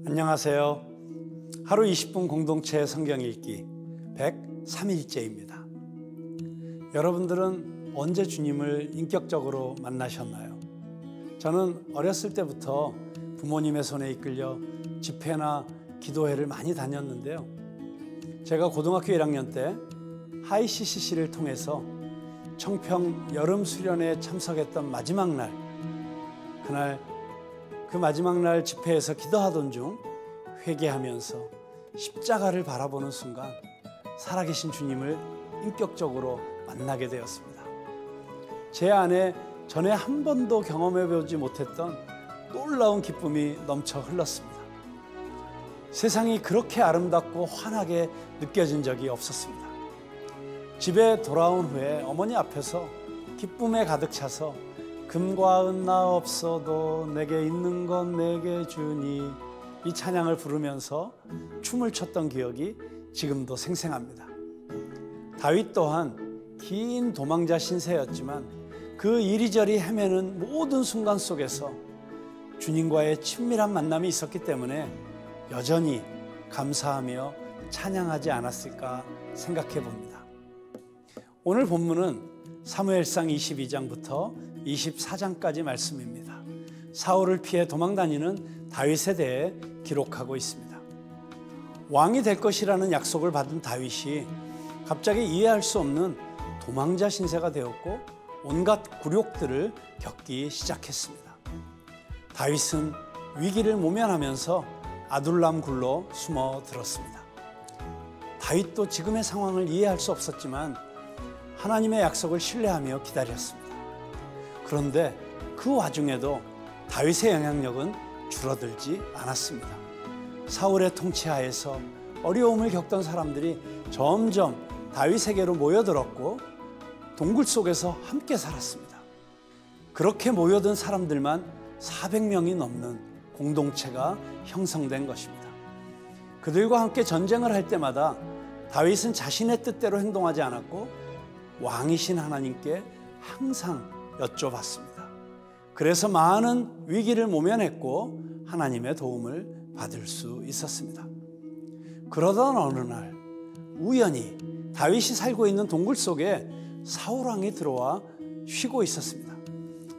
안녕하세요. 하루 20분 공동체 성경 읽기 103일째입니다. 여러분들은 언제 주님을 인격적으로 만나셨나요? 저는 어렸을 때부터 부모님의 손에 이끌려 집회나 기도회를 많이 다녔는데요. 제가 고등학교 1학년 때 하이CCC를 통해서 청평 여름 수련회에 참석했던 마지막 날, 그 마지막 날 집회에서 기도하던 중 회개하면서 십자가를 바라보는 순간 살아계신 주님을 인격적으로 만나게 되었습니다. 제 안에 전에 한 번도 경험해보지 못했던 놀라운 기쁨이 넘쳐 흘렀습니다. 세상이 그렇게 아름답고 환하게 느껴진 적이 없었습니다. 집에 돌아온 후에 어머니 앞에서 기쁨에 가득 차서 금과 은 나 없어도 내게 있는 건 내게 주니 이 찬양을 부르면서 춤을 췄던 기억이 지금도 생생합니다. 다윗 또한 긴 도망자 신세였지만 그 이리저리 헤매는 모든 순간 속에서 주님과의 친밀한 만남이 있었기 때문에 여전히 감사하며 찬양하지 않았을까 생각해 봅니다. 오늘 본문은 사무엘상 22장부터 24장까지 말씀입니다. 사울을 피해 도망다니는 다윗에 대해 기록하고 있습니다. 왕이 될 것이라는 약속을 받은 다윗이 갑자기 이해할 수 없는 도망자 신세가 되었고 온갖 굴욕들을 겪기 시작했습니다. 다윗은 위기를 모면하면서 아둘람 굴로 숨어들었습니다. 다윗도 지금의 상황을 이해할 수 없었지만 하나님의 약속을 신뢰하며 기다렸습니다. 그런데 그 와중에도 다윗의 영향력은 줄어들지 않았습니다. 사울의 통치하에서 어려움을 겪던 사람들이 점점 다윗에게로 모여들었고 동굴 속에서 함께 살았습니다. 그렇게 모여든 사람들만 400명이 넘는 공동체가 형성된 것입니다. 그들과 함께 전쟁을 할 때마다 다윗은 자신의 뜻대로 행동하지 않았고 왕이신 하나님께 항상 여쭤봤습니다. 그래서 많은 위기를 모면했고 하나님의 도움을 받을 수 있었습니다. 그러던 어느 날 우연히 다윗이 살고 있는 동굴 속에 사울 왕이 들어와 쉬고 있었습니다.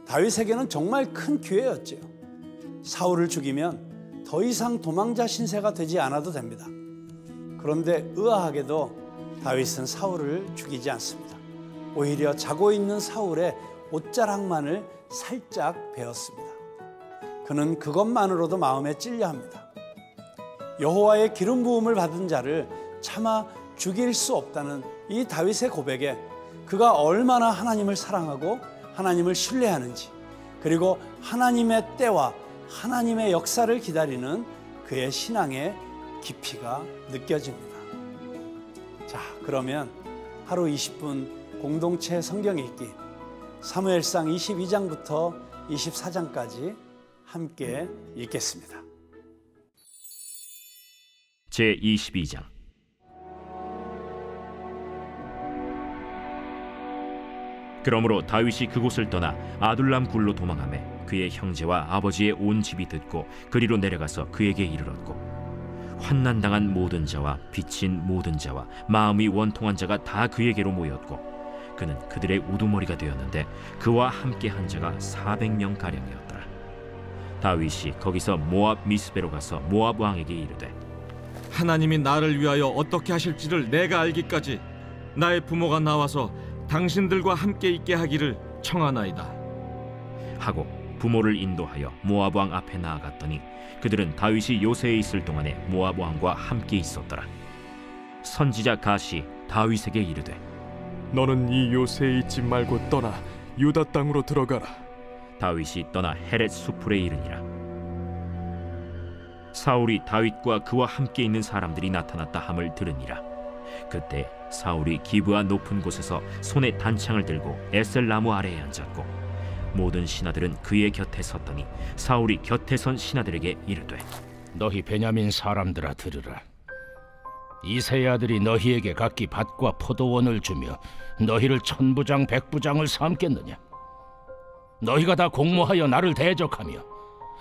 다윗에게는 정말 큰 기회였지요. 사울을 죽이면 더 이상 도망자 신세가 되지 않아도 됩니다. 그런데 의아하게도 다윗은 사울을 죽이지 않습니다. 오히려 자고 있는 사울의 옷자락만을 살짝 베었습니다. 그는 그것만으로도 마음에 찔려합니다. 여호와의 기름 부음을 받은 자를 차마 죽일 수 없다는 이 다윗의 고백에 그가 얼마나 하나님을 사랑하고 하나님을 신뢰하는지, 그리고 하나님의 때와 하나님의 역사를 기다리는 그의 신앙의 깊이가 느껴집니다. 자, 그러면 하루 20분 공동체 성경 읽기 사무엘상 22장부터 24장까지 함께 읽겠습니다. 제22장. 그러므로 다윗이 그곳을 떠나 아둘람 굴로 도망하매 그의 형제와 아버지의 온 집이 듣고 그리로 내려가서 그에게 이르렀고, 환난당한 모든 자와 빚진 모든 자와 마음이 원통한 자가 다 그에게로 모였고, 그는 그들의 우두머리가 되었는데 그와 함께 한 자가 400명 가량이었더라. 다윗이 거기서 모압 미스베로 가서 모압 왕에게 이르되, 하나님이 나를 위하여 어떻게 하실지를 내가 알기까지 나의 부모가 나와서 당신들과 함께 있게 하기를 청하나이다 하고 부모를 인도하여 모압 왕 앞에 나아갔더니 그들은 다윗이 요새에 있을 동안에 모압 왕과 함께 있었더라. 선지자 갓이 다윗에게 이르되, 너는 이 요새에 있지 말고 떠나 유다 땅으로 들어가라. 다윗이 떠나 헤렛 수풀에 이르니라. 사울이 다윗과 그와 함께 있는 사람들이 나타났다 함을 들으니라. 그때 사울이 기브아 높은 곳에서 손에 단창을 들고 에셀 나무 아래에 앉았고, 모든 신하들은 그의 곁에 섰더니 사울이 곁에 선 신하들에게 이르되, 너희 베냐민 사람들아 들으라. 이새의 아들이 너희에게 각기 밭과 포도원을 주며 너희를 천부장 백부장을 삼겠느냐? 너희가 다 공모하여 나를 대적하며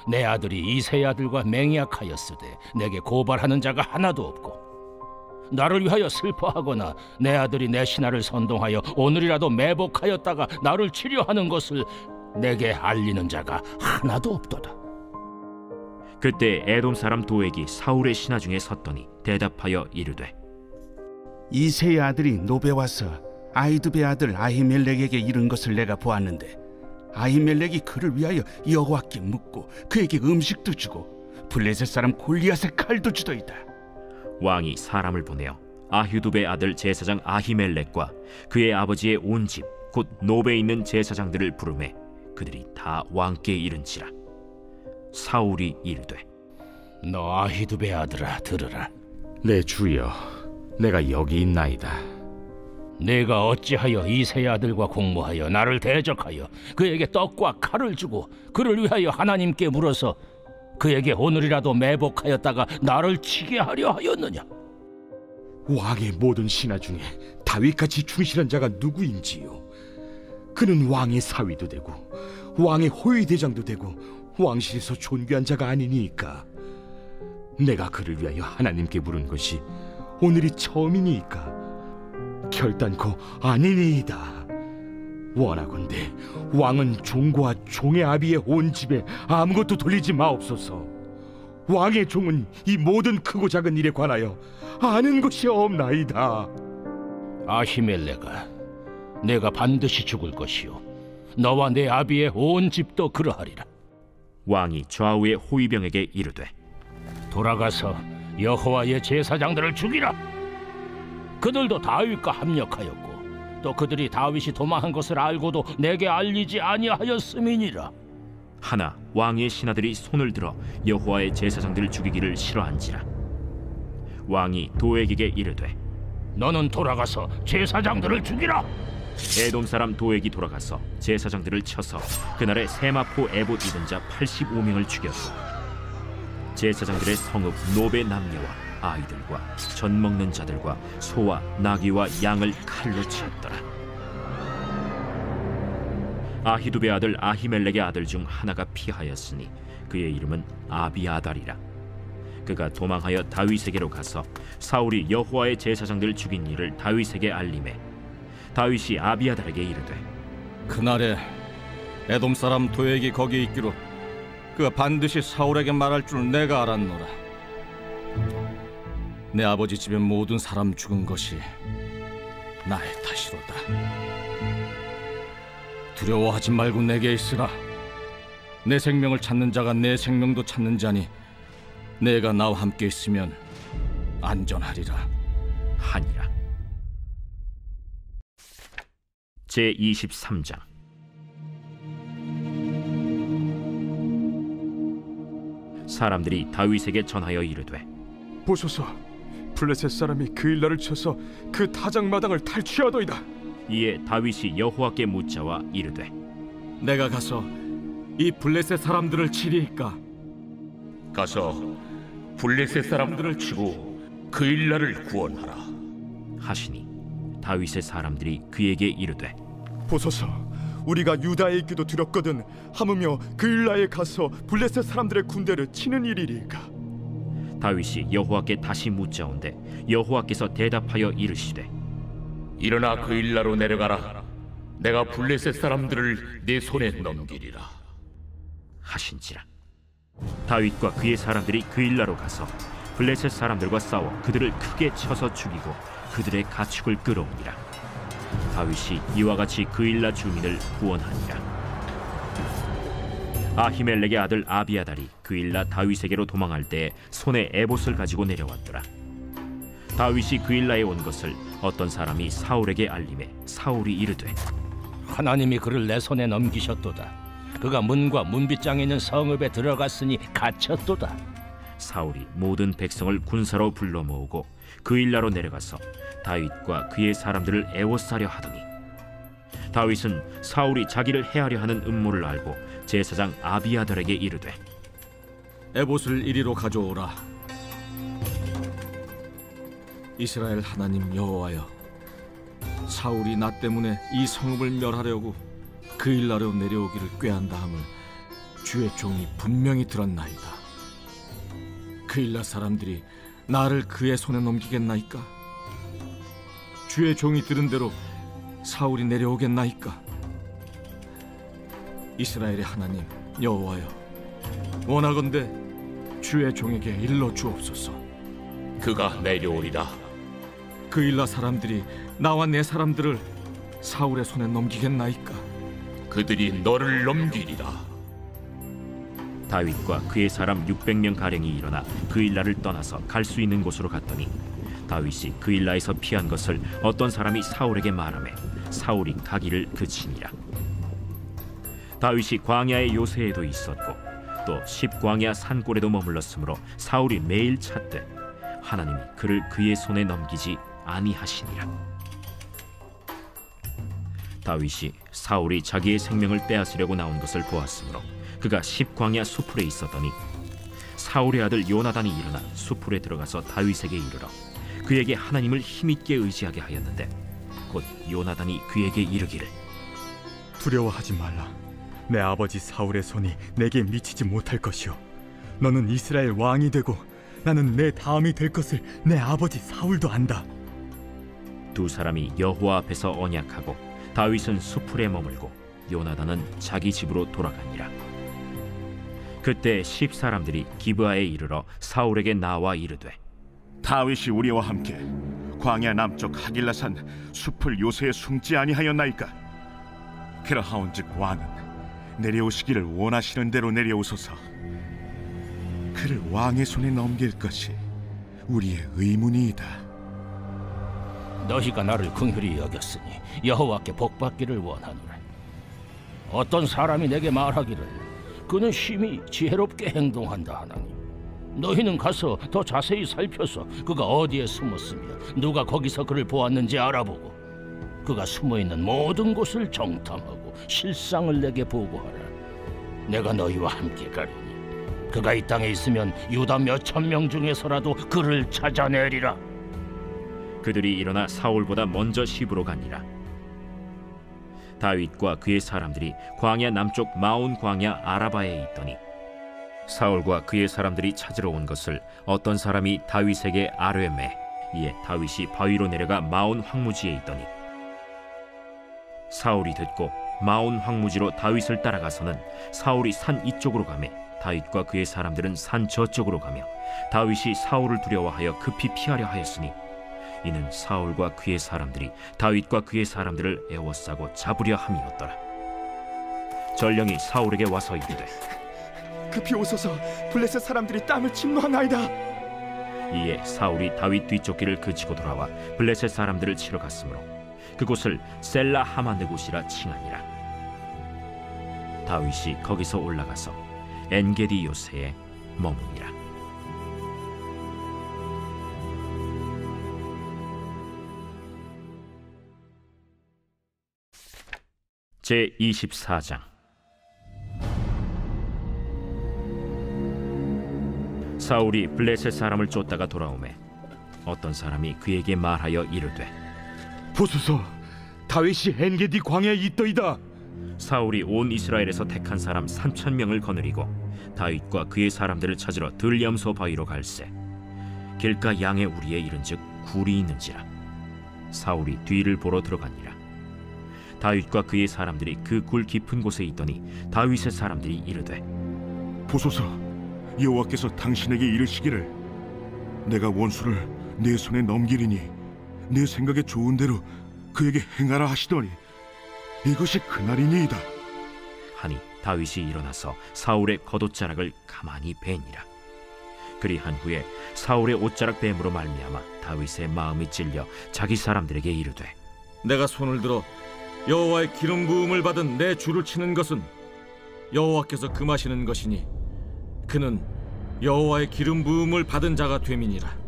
내 아들이 이세 아들과 맹약하였으되 내게 고발하는 자가 하나도 없고 나를 위하여 슬퍼하거나 내 아들이 내 신하를 선동하여 오늘이라도 매복하였다가 나를 치려하는 것을 내게 알리는 자가 하나도 없도다. 그때 에돔 사람 도액이 사울의 신하 중에 섰더니 대답하여 이르되 이세의 아들이 노베 와서 아히두베 아들 아히멜렉에게 이른 것을 내가 보았는데 아히멜렉이 그를 위하여 여호와께 묻고 그에게 음식도 주고 블레셋 사람 골리앗의 칼도 주더이다. 왕이 사람을 보내어 아히두베 아들 제사장 아히멜렉과 그의 아버지의 온 집 곧 노베에 있는 제사장들을 부르매 그들이 다 왕께 이른지라. 사울이 이르되 너 아히두베 아들아 들으라. 내 주여, 내가 여기 있나이다. 내가 어찌하여 이세 아들과 공모하여 나를 대적하여 그에게 떡과 칼을 주고 그를 위하여 하나님께 물어서 그에게 오늘이라도 매복하였다가 나를 치게 하려 하였느냐? 왕의 모든 신하 중에 다윗같이 충실한 자가 누구인지요? 그는 왕의 사위도 되고 왕의 호위대장도 되고 왕실에서 존귀한 자가 아니니까. 내가 그를 위하여 하나님께 물은 것이 오늘이 처음이니까 결단코 아니니이다. 원하건대 왕은 종과 종의 아비의 온 집에 아무것도 돌리지 마옵소서. 왕의 종은 이 모든 크고 작은 일에 관하여 아는 것이 없나이다. 아히멜렉아, 내가 반드시 죽을 것이요 너와 내 아비의 온 집도 그러하리라. 왕이 좌우의 호위병에게 이르되 돌아가서 여호와의 제사장들을 죽이라. 그들도 다윗과 합력하였고 또 그들이 다윗이 도망한 것을 알고도 내게 알리지 아니하였음이니라. 하나 왕의 신하들이 손을 들어 여호와의 제사장들을 죽이기를 싫어한지라. 왕이 도액에게 이르되 너는 돌아가서 제사장들을 죽이라. 에돔 사람 도액이 돌아가서 제사장들을 쳐서 그날에 세마포 에봇 입은 자 85명을 죽였고 제사장들의 성읍 노베 남녀와 아이들과 전 먹는 자들과 소와 나귀와 양을 칼로 치었더라. 아히두베 아들 아히멜렉의 아들 중 하나가 피하였으니 그의 이름은 아비아달이라. 그가 도망하여 다윗에게로 가서 사울이 여호와의 제사장들을 죽인 일을 다윗에게 알리매 다윗이 아비아달에게 이르되 그날에 에돔 사람 도액이 거기 있기로 그가 반드시 사울에게 말할 줄 내가 알았노라. 내 아버지 집의 모든 사람 죽은 것이 나의 탓이로다. 두려워하지 말고 내게 있으라. 내 생명을 찾는 자가 내 생명도 찾는 자니 내가 나와 함께 있으면 안전하리라 하니라. 제23장. 사람들이 다윗에게 전하여 이르되 보소서, 블레셋 사람이 그일라를 쳐서 그 타작마당을 탈취하더이다. 이에 다윗이 여호와께 묻자와 이르되 내가 가서 이 블레셋 사람들을 치리이까? 가서 블레셋 사람들을 치고 그일라를 구원하라 하시니 다윗의 사람들이 그에게 이르되 보소서, 우리가 유다에 있기도 두렵거든 하무며 그일라에 가서 블레셋 사람들의 군대를 치는 일이리까? 다윗이 여호와께 다시 묻자온데 여호와께서 대답하여 이르시되 일어나 그일라로 내려가라. 내가 블레셋 사람들을 네 손에 넘기리라 하신지라. 다윗과 그의 사람들이 그일라로 가서 블레셋 사람들과 싸워 그들을 크게 쳐서 죽이고 그들의 가축을 끌어오니라. 다윗이 이와 같이 그일라 주민을 구원하니라. 아히멜렉의 아들 아비아달이 그일라 다윗에게로 도망할 때 손에 에봇을 가지고 내려왔더라. 다윗이 그일라에 온 것을 어떤 사람이 사울에게 알림해 사울이 이르되 하나님이 그를 내 손에 넘기셨도다. 그가 문과 문빗장에 있는 성읍에 들어갔으니 갇혔도다. 사울이 모든 백성을 군사로 불러 모으고 그일라로 내려가서 다윗과 그의 사람들을 애워싸려 하더니 다윗은 사울이 자기를 해하려 하는 음모를 알고 제사장 아비아달에게 이르되 에봇을 이리로 가져오라. 이스라엘 하나님 여호와여, 사울이 나 때문에 이 성읍을 멸하려고 그일라로 내려오기를 꾀한 다음을 주의 종이 분명히 들었나이다. 그일라 사람들이 나를 그의 손에 넘기겠나이까? 주의 종이 들은 대로 사울이 내려오겠나이까? 이스라엘의 하나님 여호와여, 원하건대 주의 종에게 일러 주옵소서. 그가 내려오리라. 그일라 사람들이 나와 내 사람들을 사울의 손에 넘기겠나이까? 그들이 너를 넘기리라. 다윗과 그의 사람 600명 가량이 일어나 그일라를 떠나서 갈 수 있는 곳으로 갔더니 다윗이 그일라에서 피한 것을 어떤 사람이 사울에게 말하매 사울이 가기를 그치니라. 다윗이 광야의 요새에도 있었고 또 십광야 산골에도 머물렀으므로 사울이 매일 찾되 하나님이 그를 그의 손에 넘기지 아니하시니라. 다윗이 사울이 자기의 생명을 빼앗으려고 나온 것을 보았으므로 그가 십광야 수풀에 있었더니 사울의 아들 요나단이 일어나 수풀에 들어가서 다윗에게 이르러 그에게 하나님을 힘있게 의지하게 하였는데 곧 요나단이 그에게 이르기를 두려워하지 말라. 내 아버지 사울의 손이 내게 미치지 못할 것이요, 너는 이스라엘 왕이 되고 나는 내 다음이 될 것을 내 아버지 사울도 안다. 두 사람이 여호와 앞에서 언약하고 다윗은 수풀에 머물고 요나단은 자기 집으로 돌아가니라. 그때 10사람들이 기브아에 이르러 사울에게 나와 이르되 다윗이 우리와 함께 광야 남쪽 하길라산 숲을 요새에 숨지 아니하였나이까? 그러하온즉 왕은 내려오시기를 원하시는 대로 내려오소서. 그를 왕의 손에 넘길 것이 우리의 의문이이다. 너희가 나를 긍휼히 여겼으니 여호와께 복받기를 원하노라. 어떤 사람이 내게 말하기를 그는 심히 지혜롭게 행동한다 하나니 너희는 가서 더 자세히 살펴서 그가 어디에 숨었으며 누가 거기서 그를 보았는지 알아보고 그가 숨어있는 모든 곳을 정탐하고 실상을 내게 보고하라. 내가 너희와 함께 가리니 그가 이 땅에 있으면 유다 몇천 명 중에서라도 그를 찾아내리라. 그들이 일어나 사울보다 먼저 시브로 가니라. 다윗과 그의 사람들이 광야 남쪽 마온 광야 아라바에 있더니 사울과 그의 사람들이 찾으러 온 것을 어떤 사람이 다윗에게 아뢰매 이에 다윗이 바위로 내려가 마온 황무지에 있더니 사울이 듣고 마온 황무지로 다윗을 따라가서는 사울이 산 이쪽으로 가매 다윗과 그의 사람들은 산 저쪽으로 가며 다윗이 사울을 두려워하여 급히 피하려 하였으니 이는 사울과 그의 사람들이 다윗과 그의 사람들을 에워싸고 잡으려 함이었더라. 전령이 사울에게 와서 이르되 급히 오소서. 블레셋 사람들이 땅을 침노하나이다. 이에 사울이 다윗 뒤쫓기를 그치고 돌아와 블레셋 사람들을 치러 갔으므로 그곳을 셀라 하마느곳이라 칭하니라. 다윗이 거기서 올라가서 엔게디 요새에 머무니라. 제24장. 사울이 블레셋 사람을 쫓다가 돌아오매 어떤 사람이 그에게 말하여 이르되 보소서, 다윗이 엔게디 광야에 있더이다. 사울이 온 이스라엘에서 택한 사람 3,000명을 거느리고 다윗과 그의 사람들을 찾으러 들염소 바위로 갈새 길가 양의 우리에 이른즉 굴이 있는지라. 사울이 뒤를 보러 들어가니라. 다윗과 그의 사람들이 그 굴 깊은 곳에 있더니 다윗의 사람들이 이르되 보소서, 여호와께서 당신에게 이르시기를 내가 원수를 내 손에 넘기리니 내 생각에 좋은 대로 그에게 행하라 하시더니 이것이 그날이니이다 하니 다윗이 일어나서 사울의 겉옷자락을 가만히 베니라. 그리한 후에 사울의 옷자락 뱀으로 말미암아 다윗의 마음이 찔려 자기 사람들에게 이르되 내가 손을 들어 여호와의 기름 부음을 받은 내 주를 치는 것은 여호와께서 금하시는 것이니 그는 여호와의 기름 부음을 받은 자가 됨이니라.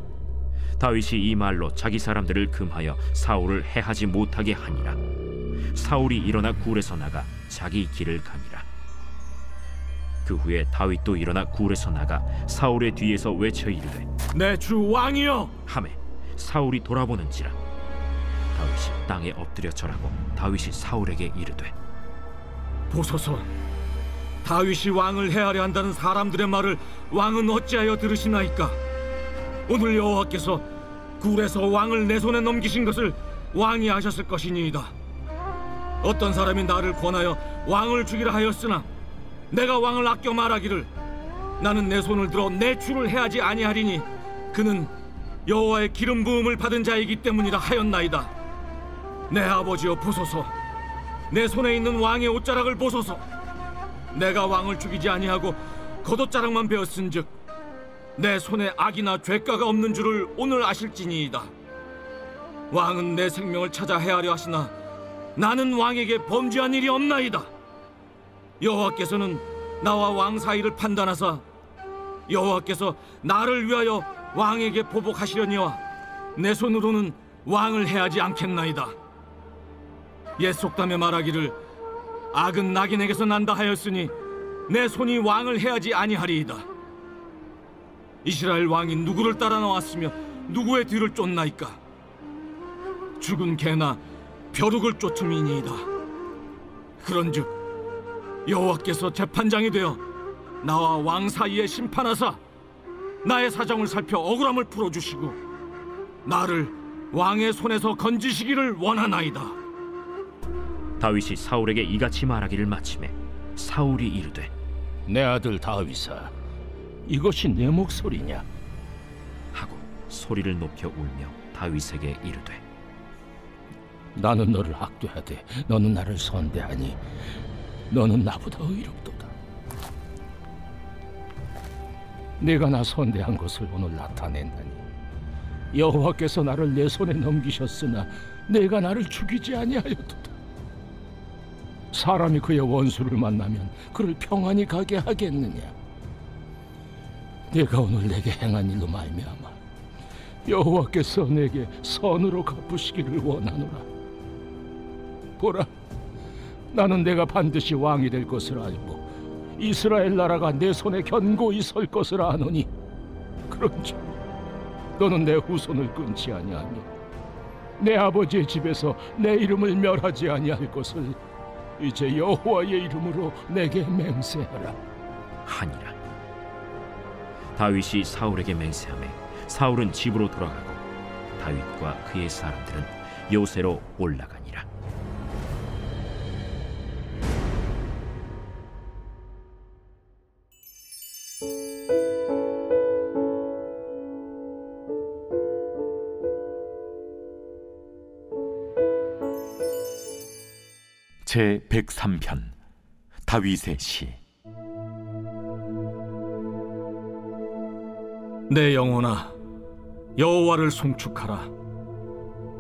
다윗이 이 말로 자기 사람들을 금하여 사울을 해하지 못하게 하니라. 사울이 일어나 굴에서 나가 자기 길을 가니라. 그 후에 다윗도 일어나 굴에서 나가 사울의 뒤에서 외쳐 이르되 내 주 왕이여 하매 사울이 돌아보는지라. 다윗이 땅에 엎드려 절하고 다윗이 사울에게 이르되 보소서, 다윗이 왕을 해하려 한다는 사람들의 말을 왕은 어찌하여 들으시나이까? 오늘 여호와께서 굴에서 왕을 내 손에 넘기신 것을 왕이 아셨을 것이니이다. 어떤 사람이 나를 권하여 왕을 죽이라 하였으나 내가 왕을 아껴 말하기를 나는 내 손을 들어 내 주를 해하지 아니하리니 그는 여호와의 기름 부음을 받은 자이기 때문이라 하였나이다. 내 아버지여 보소서, 내 손에 있는 왕의 옷자락을 보소서. 내가 왕을 죽이지 아니하고 겉옷자락만 베었은즉 내 손에 악이나 죄가가 없는 줄을 오늘 아실지니이다. 왕은 내 생명을 찾아 해하려 하시나 나는 왕에게 범죄한 일이 없나이다. 여호와께서는 나와 왕 사이를 판단하사 여호와께서 나를 위하여 왕에게 보복하시려니와 내 손으로는 왕을 해하지 않겠나이다. 옛 속담에 말하기를 악은 낙인에게서 난다 하였으니 내 손이 왕을 해하지 아니하리이다. 이스라엘 왕이 누구를 따라 나왔으며 누구의 뒤를 쫓나이까? 죽은 개나 벼룩을 쫓음이니이다. 그런즉 여호와께서 재판장이 되어 나와 왕 사이에 심판하사 나의 사정을 살펴 억울함을 풀어주시고 나를 왕의 손에서 건지시기를 원하나이다. 다윗이 사울에게 이같이 말하기를 마치매 사울이 이르되 내 아들 다윗아, 이것이 내 목소리냐? 하고 소리를 높여 울며 다윗에게 이르되 나는 너를 학대하되 너는 나를 선대하니 너는 나보다 의롭도다. 내가 나 선대한 것을 오늘 나타낸다니 여호와께서 나를 내 손에 넘기셨으나 내가 나를 죽이지 아니하였도다. 사람이 그의 원수를 만나면 그를 평안히 가게 하겠느냐? 내가 오늘 내게 행한 일로 말미암아 여호와께서 내게 선으로 갚으시기를 원하노라. 보라, 나는 내가 반드시 왕이 될 것을 알고 이스라엘 나라가 내 손에 견고히 설 것을 아노니 그런즉 너는 내 후손을 끊지 아니하며 내 아버지의 집에서 내 이름을 멸하지 아니할 것을 이제 여호와의 이름으로 내게 맹세하라 하니라. 다윗이 사울에게 맹세하매 사울은 집으로 돌아가고 다윗과 그의 사람들은 요새로 올라가니라. 제 103편 다윗의 시. 내 영혼아, 여호와를 송축하라.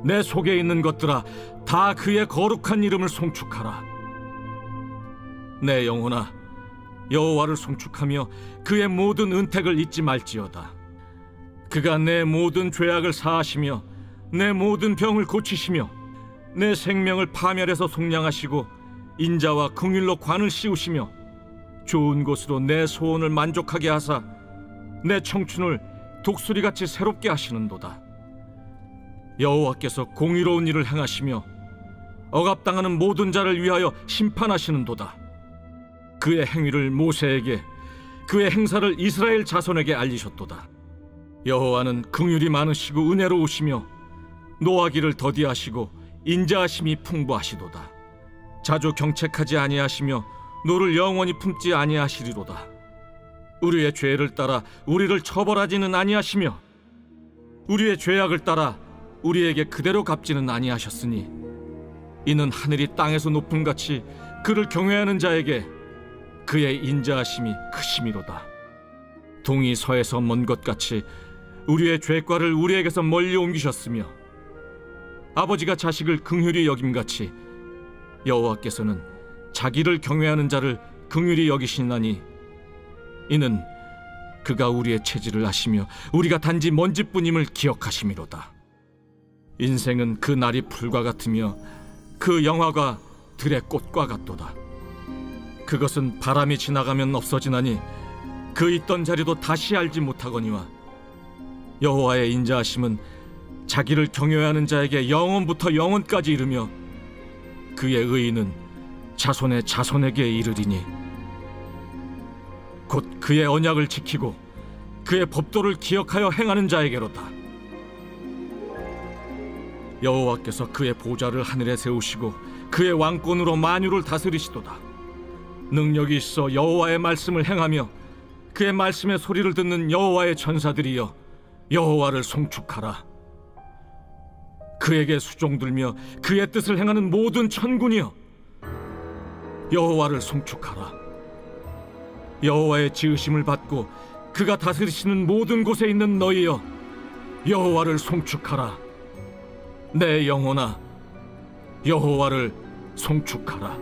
내 속에 있는 것들아, 다 그의 거룩한 이름을 송축하라. 내 영혼아, 여호와를 송축하며 그의 모든 은택을 잊지 말지어다. 그가 내 모든 죄악을 사하시며 내 모든 병을 고치시며 내 생명을 파멸해서 속량하시고 인자와 긍휼로 관을 씌우시며 좋은 곳으로 내 소원을 만족하게 하사 내 청춘을 독수리같이 새롭게 하시는도다. 여호와께서 공의로운 일을 행하시며 억압당하는 모든 자를 위하여 심판하시는도다. 그의 행위를 모세에게, 그의 행사를 이스라엘 자손에게 알리셨도다. 여호와는 긍휼이 많으시고 은혜로우시며 노하기를 더디하시고 인자하심이 풍부하시도다. 자주 경책하지 아니하시며 노를 영원히 품지 아니하시리로다. 우리의 죄를 따라 우리를 처벌하지는 아니하시며 우리의 죄악을 따라 우리에게 그대로 갚지는 아니하셨으니 이는 하늘이 땅에서 높음 같이 그를 경외하는 자에게 그의 인자하심이 크심이로다. 동이 서에서 먼 것 같이 우리의 죄과를 우리에게서 멀리 옮기셨으며 아버지가 자식을 긍휼히 여김같이 여호와께서는 자기를 경외하는 자를 긍휼히 여기시나니 이는 그가 우리의 체질을 아시며 우리가 단지 먼지뿐임을 기억하심이로다. 인생은 그 날이 풀과 같으며 그 영화가 들의 꽃과 같도다. 그것은 바람이 지나가면 없어지나니 그 있던 자리도 다시 알지 못하거니와 여호와의 인자하심은 자기를 경외하는 자에게 영원부터 영원까지 이르며 그의 의인은 자손의 자손에게 이르리니 곧 그의 언약을 지키고 그의 법도를 기억하여 행하는 자에게로다. 여호와께서 그의 보좌를 하늘에 세우시고 그의 왕권으로 만유를 다스리시도다. 능력이 있어 여호와의 말씀을 행하며 그의 말씀의 소리를 듣는 여호와의 전사들이여 여호와를 송축하라. 그에게 수종들며 그의 뜻을 행하는 모든 천군이여 여호와를 송축하라. 여호와의 지으심을 받고 그가 다스리시는 모든 곳에 있는 너희여 여호와를 송축하라. 내 영혼아 여호와를 송축하라.